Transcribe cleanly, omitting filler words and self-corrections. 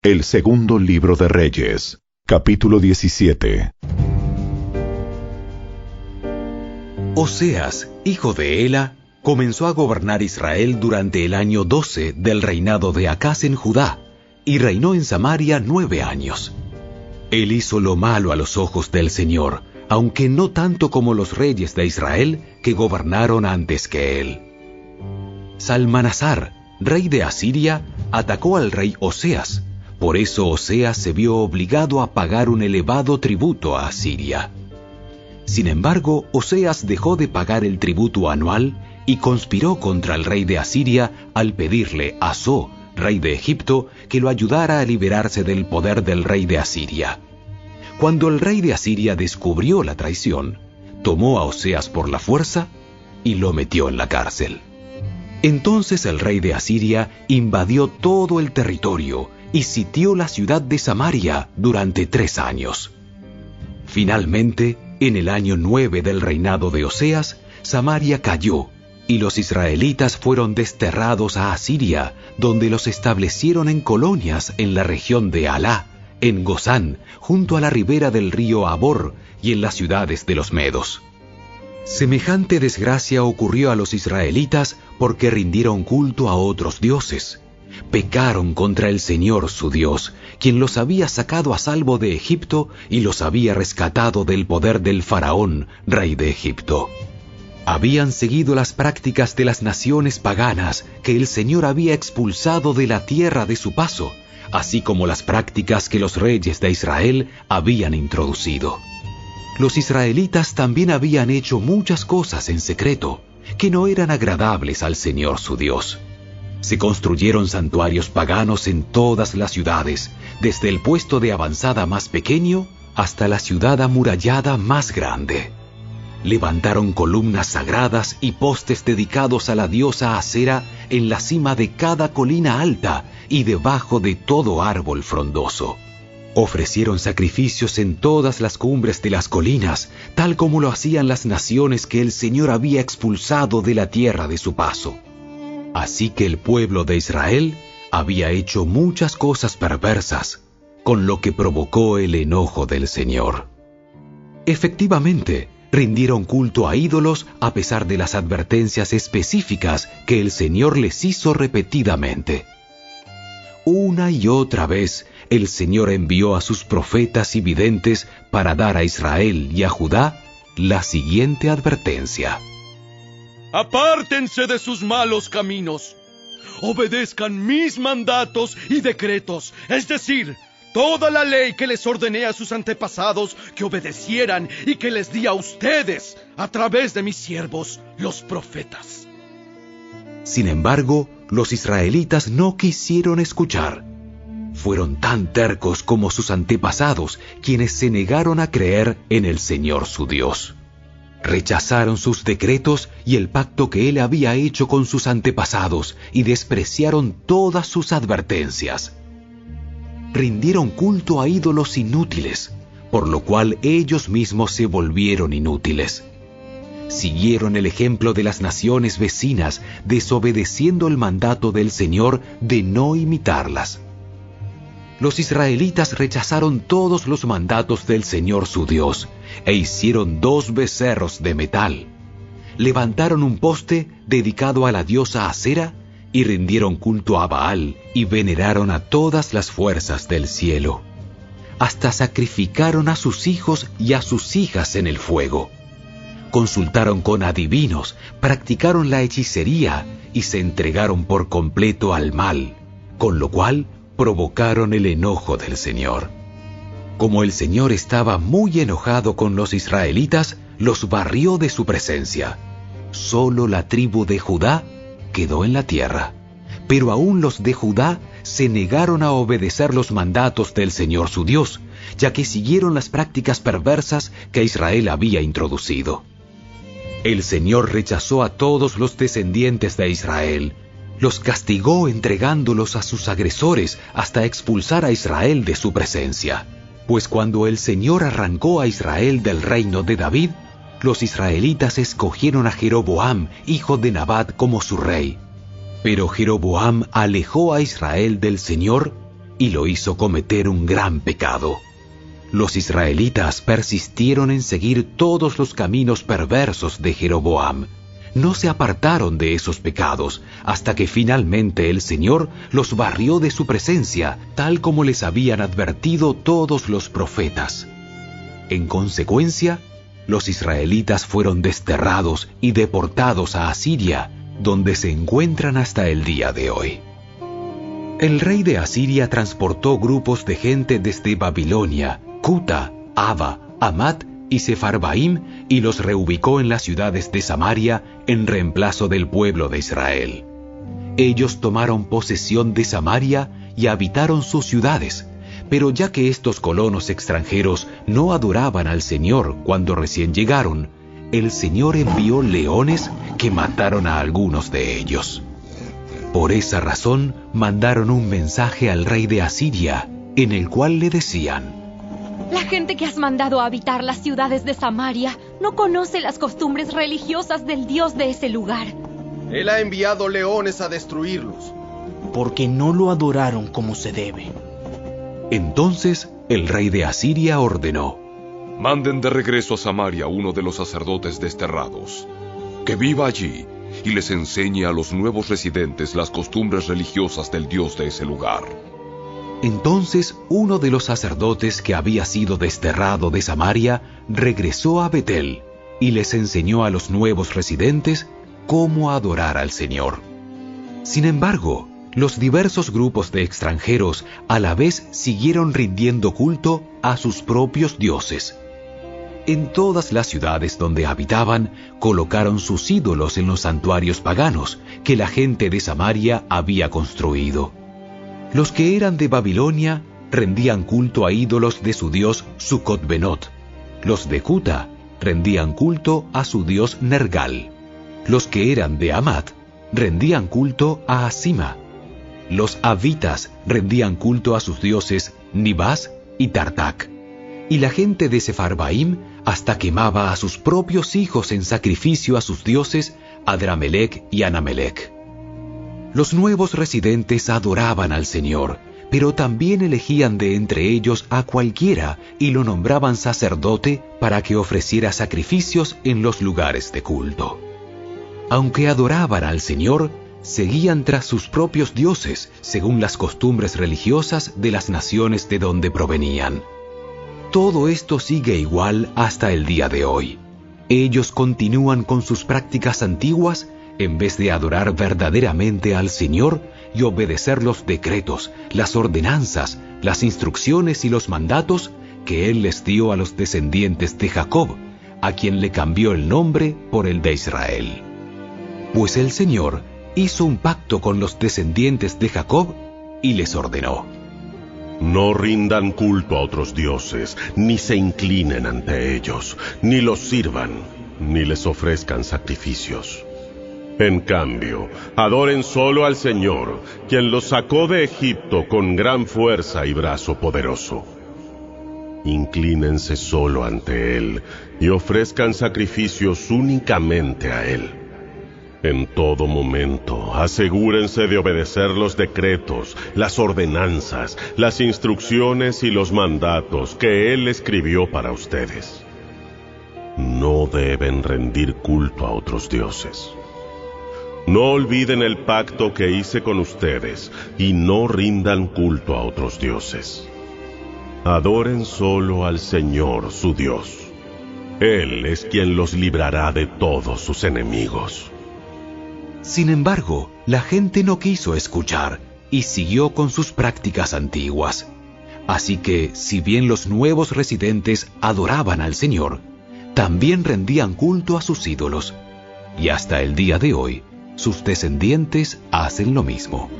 El segundo libro de Reyes, capítulo 17. Oseas, hijo de Ela, comenzó a gobernar Israel durante el año 12 del reinado de Acaz en Judá, y reinó en Samaria 9 años. Él hizo lo malo a los ojos del Señor, aunque no tanto como los reyes de Israel que gobernaron antes que él. Salmanasar, rey de Asiria, atacó al rey Oseas. Por eso Oseas se vio obligado a pagar un elevado tributo a Asiria. Sin embargo, Oseas dejó de pagar el tributo anual y conspiró contra el rey de Asiria al pedirle a So, rey de Egipto, que lo ayudara a liberarse del poder del rey de Asiria. Cuando el rey de Asiria descubrió la traición, tomó a Oseas por la fuerza y lo metió en la cárcel. Entonces el rey de Asiria invadió todo el territorio y sitió la ciudad de Samaria durante 3 años. Finalmente, en el año 9 del reinado de Oseas, Samaria cayó, y los israelitas fueron desterrados a Asiria, donde los establecieron en colonias en la región de Halá, en Gozán, junto a la ribera del río Abor, y en las ciudades de los medos. Semejante desgracia ocurrió a los israelitas porque rindieron culto a otros dioses. Pecaron contra el Señor su Dios, quien los había sacado a salvo de Egipto y los había rescatado del poder del faraón, rey de Egipto. Habían seguido las prácticas de las naciones paganas que el Señor había expulsado de la tierra de su paso, así como las prácticas que los reyes de Israel habían introducido. Los israelitas también habían hecho muchas cosas en secreto, que no eran agradables al Señor su Dios. Se construyeron santuarios paganos en todas las ciudades, desde el puesto de avanzada más pequeño hasta la ciudad amurallada más grande. Levantaron columnas sagradas y postes dedicados a la diosa Asera en la cima de cada colina alta y debajo de todo árbol frondoso. Ofrecieron sacrificios en todas las cumbres de las colinas, tal como lo hacían las naciones que el Señor había expulsado de la tierra de su paso. Así que el pueblo de Israel había hecho muchas cosas perversas, con lo que provocó el enojo del Señor. Efectivamente, rindieron culto a ídolos a pesar de las advertencias específicas que el Señor les hizo repetidamente. Una y otra vez, el Señor envió a sus profetas y videntes para dar a Israel y a Judá la siguiente advertencia. Apártense de sus malos caminos. Obedezcan mis mandatos y decretos, es decir, toda la ley que les ordené a sus antepasados que obedecieran y que les di a ustedes a través de mis siervos, los profetas. Sin embargo, los israelitas no quisieron escuchar. Fueron tan tercos como sus antepasados, quienes se negaron a creer en el Señor su Dios. Rechazaron sus decretos y el pacto que Él había hecho con sus antepasados y despreciaron todas sus advertencias. Rindieron culto a ídolos inútiles, por lo cual ellos mismos se volvieron inútiles. Siguieron el ejemplo de las naciones vecinas, desobedeciendo el mandato del Señor de no imitarlas. Los israelitas rechazaron todos los mandatos del Señor su Dios e hicieron 2 becerros de metal. Levantaron un poste dedicado a la diosa Asera y rindieron culto a Baal y veneraron a todas las fuerzas del cielo. Hasta sacrificaron a sus hijos y a sus hijas en el fuego. Consultaron con adivinos, practicaron la hechicería y se entregaron por completo al mal, con lo cual provocaron el enojo del Señor. Como el Señor estaba muy enojado con los israelitas, los barrió de su presencia. Solo la tribu de Judá quedó en la tierra, pero aún los de Judá se negaron a obedecer los mandatos del Señor su Dios, ya que siguieron las prácticas perversas que Israel había introducido. El Señor rechazó a todos los descendientes de Israel, los castigó entregándolos a sus agresores hasta expulsar a Israel de su presencia. Pues cuando el Señor arrancó a Israel del reino de David, los israelitas escogieron a Jeroboam, hijo de Nabat, como su rey. Pero Jeroboam alejó a Israel del Señor y lo hizo cometer un gran pecado. Los israelitas persistieron en seguir todos los caminos perversos de Jeroboam. No se apartaron de esos pecados hasta que finalmente el Señor los barrió de su presencia, tal como les habían advertido todos los profetas. En consecuencia, los israelitas fueron desterrados y deportados a Asiria, donde se encuentran hasta el día de hoy. El rey de Asiria transportó grupos de gente desde Babilonia, Cuta, Ava, Hamat y Sefarbaim y los reubicó en las ciudades de Samaria en reemplazo del pueblo de Israel. Ellos tomaron posesión de Samaria y habitaron sus ciudades, pero ya que estos colonos extranjeros no adoraban al Señor cuando recién llegaron, el Señor envió leones que mataron a algunos de ellos. Por esa razón mandaron un mensaje al rey de Asiria, en el cual le decían: La gente que has mandado a habitar las ciudades de Samaria no conoce las costumbres religiosas del Dios de ese lugar. Él ha enviado leones a destruirlos, porque no lo adoraron como se debe. Entonces el rey de Asiria ordenó: Manden de regreso a Samaria uno de los sacerdotes desterrados, que viva allí y les enseñe a los nuevos residentes las costumbres religiosas del Dios de ese lugar. Entonces uno de los sacerdotes que había sido desterrado de Samaria regresó a Betel y les enseñó a los nuevos residentes cómo adorar al Señor. Sin embargo, los diversos grupos de extranjeros a la vez siguieron rindiendo culto a sus propios dioses. En todas las ciudades donde habitaban, colocaron sus ídolos en los santuarios paganos que la gente de Samaria había construido. Los que eran de Babilonia rendían culto a ídolos de su dios Sucot-Benot. Los de Cuta rendían culto a su dios Nergal. Los que eran de Hamat rendían culto a Asima. Los avitas rendían culto a sus dioses Nibás y Tartak. Y la gente de Sefarbaim hasta quemaba a sus propios hijos en sacrificio a sus dioses Adramelec y Anamelec. Los nuevos residentes adoraban al Señor, pero también elegían de entre ellos a cualquiera y lo nombraban sacerdote para que ofreciera sacrificios en los lugares de culto. Aunque adoraban al Señor, seguían tras sus propios dioses, según las costumbres religiosas de las naciones de donde provenían. Todo esto sigue igual hasta el día de hoy. Ellos continúan con sus prácticas antiguas en vez de adorar verdaderamente al Señor y obedecer los decretos, las ordenanzas, las instrucciones y los mandatos que Él les dio a los descendientes de Jacob, a quien le cambió el nombre por el de Israel. Pues el Señor hizo un pacto con los descendientes de Jacob y les ordenó: No rindan culto a otros dioses, ni se inclinen ante ellos, ni los sirvan, ni les ofrezcan sacrificios. En cambio, adoren solo al Señor, quien los sacó de Egipto con gran fuerza y brazo poderoso. Inclínense solo ante Él y ofrezcan sacrificios únicamente a Él. En todo momento, asegúrense de obedecer los decretos, las ordenanzas, las instrucciones y los mandatos que Él escribió para ustedes. No deben rendir culto a otros dioses. No olviden el pacto que hice con ustedes y no rindan culto a otros dioses. Adoren solo al Señor su Dios. Él es quien los librará de todos sus enemigos. Sin embargo, la gente no quiso escuchar y siguió con sus prácticas antiguas. Así que, si bien los nuevos residentes adoraban al Señor, también rendían culto a sus ídolos. Y hasta el día de hoy, sus descendientes hacen lo mismo.